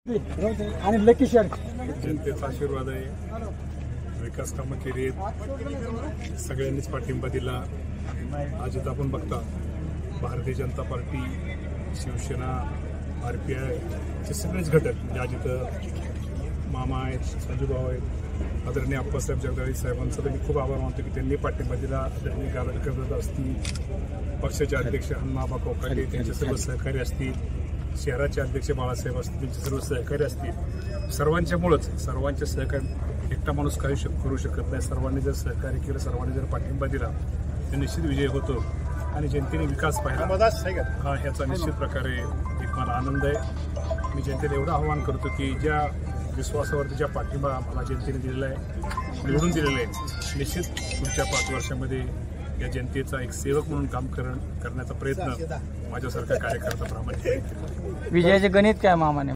आणि lucky share जनतेचा आशीर्वाद आहे. विकास कामं केली आहेत. सगळ्यांनीच पाठिंबा दिला. आज इथं आपण बघता भारतीय जनता पार्टी, शिवसेना, RPI चे सगळेच घटक म्हणजे आज इथं मामा आहेत, संजूभाऊ आहेत, आदरणीय अप्पासाहेब जगदाळे साहेबांचा तर मी खूप आभार मानतो की त्यांनी पाठिंबा दिला. आदरणीय गाडकर असतील, पक्षाचे अध्यक्ष हनुमाबा कोकाटे त्यांचे सर्व सहकारी असतील, शहराचे अध्यक्ष बाळासाहेब असतील, त्यांचे सर्व सहकारी असतील. सर्वांचे सहकार्य एकटा माणूस काही करू शकत नाही. सर्वांनी जर सहकार्य केलं, सर्वांनी जर पाठिंबा दिला तर निश्चित विजय होतो आणि जनतेने विकास पाहिला हा ह्याचा निश्चित प्रकारे एक मला आनंद आहे. मी जनतेला एवढं आवाहन करतो की ज्या विश्वासावरती ज्या पाठिंबा मला जनतेने दिलेला आहे, निवडून दिलेला आहे, निश्चित पुढच्या 5 वर्षामध्ये या जनतेचा एक सेवक म्हणून काम करण्याचा प्रयत्न माझ्यासारखा कार्यकर्ता प्रामाणिक विजयाचे गणित काय मामाने